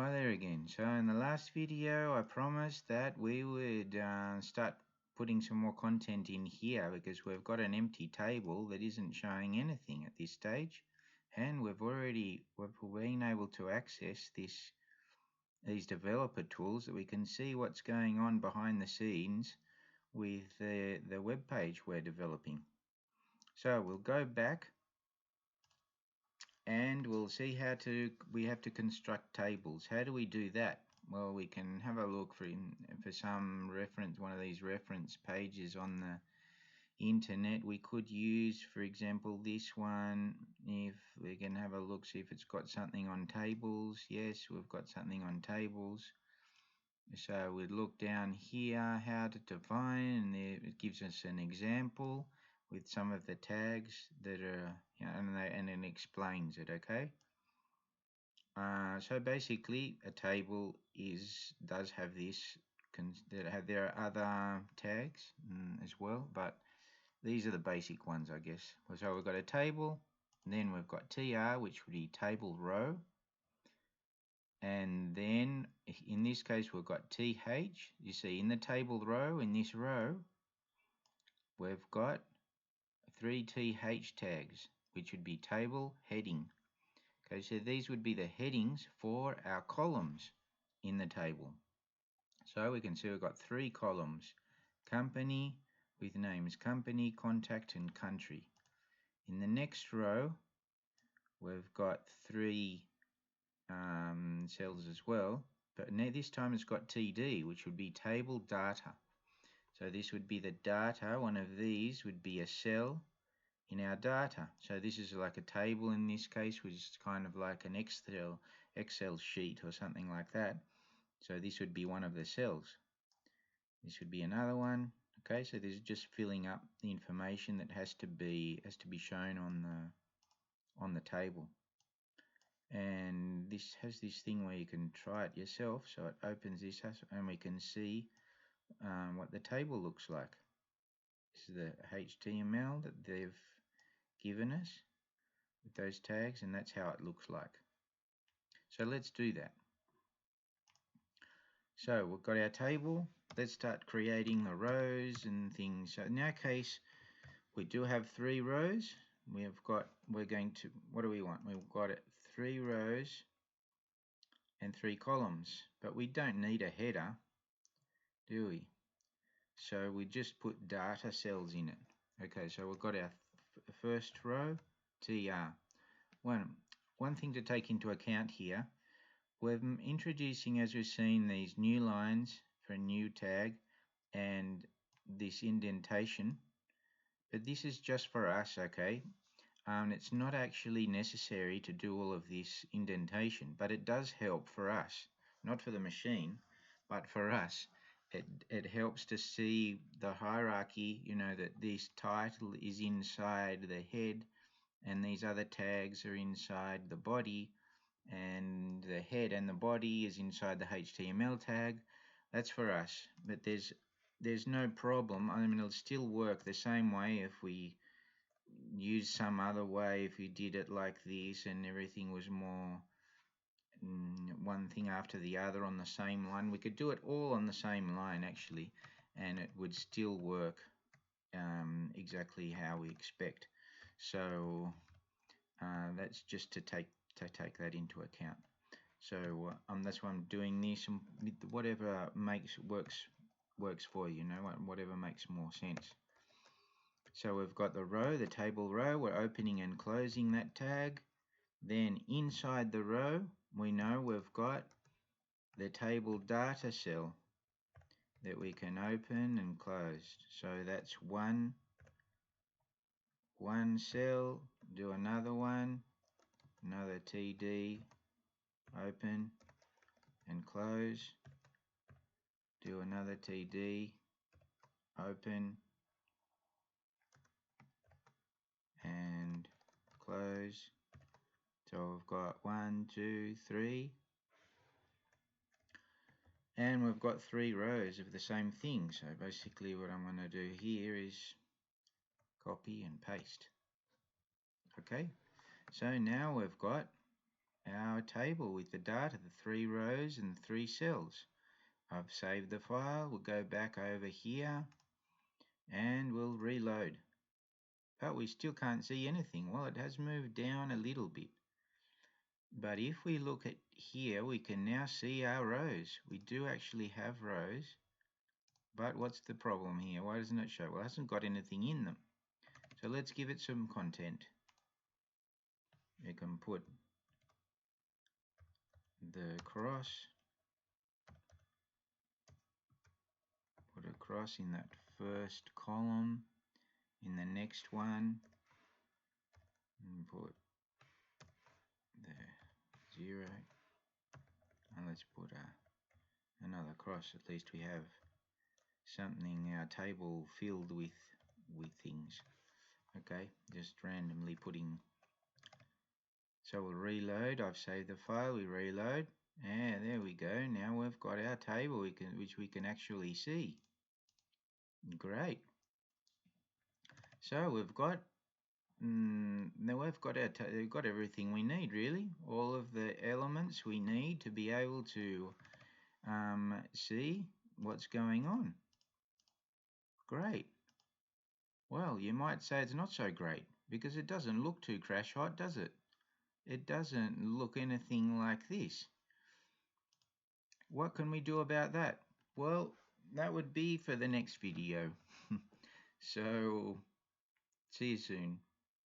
Hi there again. So in the last video I promised that we would start putting some more content in here because we've got an empty table that isn't showing anything at this stage, and we've been able to access these developer tools that we can see what's going on behind the scenes with the web page we're developing. So we'll go back and we'll see we have to construct tables. How do we do that? Well, we can have a look for some reference, one of these reference pages on the internet. We could use, for example, this one. If we can have a look, see if it's got something on tables. Yes, we've got something on tables. So we'd look down here, how to define, and there it gives us an example with some of the tags that are, and it explains it, okay? So basically, a table does have this. There are other tags as well, but these are the basic ones, I guess. So we've got a table, then we've got TR, which would be table row, and then in this case we've got TH. You see, in the table row, in this row, we've got 3 TH tags, which would be table heading. Okay, so these would be the headings for our columns in the table. So we can see we've got 3 columns: company with names company, contact, and country. In the next row, we've got 3 cells as well, but now this time it's got TD, which would be table data. So this would be the data. One of these would be a cell in our data. So this is like a table in this case, which is kind of like an Excel sheet or something like that. So this would be one of the cells. This would be another one. Okay, so this is just filling up the information that has to be shown on the table. And this has this thing where you can try it yourself. So it opens this and we can see what the table looks like. This is the HTML that they've given us with those tags, and that's how it looks like. So let's do that. So we've got our table. Let's start creating the rows and things. So in our case, we do have 3 rows. We're going to, what do we want? We've got 3 rows and 3 columns, but we don't need a header, do we? So we just put data cells in it. Okay, so we've got our first row, TR. One thing to take into account here, we're introducing, as we've seen, these new lines for a new tag and this indentation, but this is just for us, okay? It's not actually necessary to do all of this indentation, but it does help for us, not for the machine, but for us. It helps to see the hierarchy, that this title is inside the head and these other tags are inside the body, and the head and the body is inside the HTML tag. That's for us, but there's no problem. I mean, it'll still work the same way if we use some other way, if we did it like this and everything was more one thing after the other on the same line. We could do it all on the same line actually, and it would still work exactly how we expect. So that's just to take that into account. So that's why I'm doing this, and whatever works for you, whatever makes more sense. So we've got the row, the table row, we're opening and closing that tag. Then inside the row, we know we've got the table data cell that we can open and close. So that's one cell, do another one, another TD, open and close, do another TD, open and close. So we've got 1, 2, 3, and we've got 3 rows of the same thing. So basically what I'm going to do here is copy and paste. Okay, so now we've got our table with the data, the 3 rows and 3 cells. I've saved the file. We'll go back over here and we'll reload. But we still can't see anything. Well, it has moved down a little bit. But if we look at here, we can now see our rows. We do actually have rows. But what's the problem here? Why doesn't it show? Well, it hasn't got anything in them. So let's give it some content. You can put the cross, put a cross in that first column, in the next one, and put the 0, and let's put another cross. At least we have something, our table filled with things. Okay, just randomly putting. So we'll reload. I've saved the file. We reload. And there we go. Now we've got our table which we can actually see. Great. So we've got now we've got everything we need, really. All of the elements we need to be able to see what's going on. Great. Well, you might say it's not so great because it doesn't look too crash hot, does it? It doesn't look anything like this. What can we do about that? Well, that would be for the next video. So, see you soon.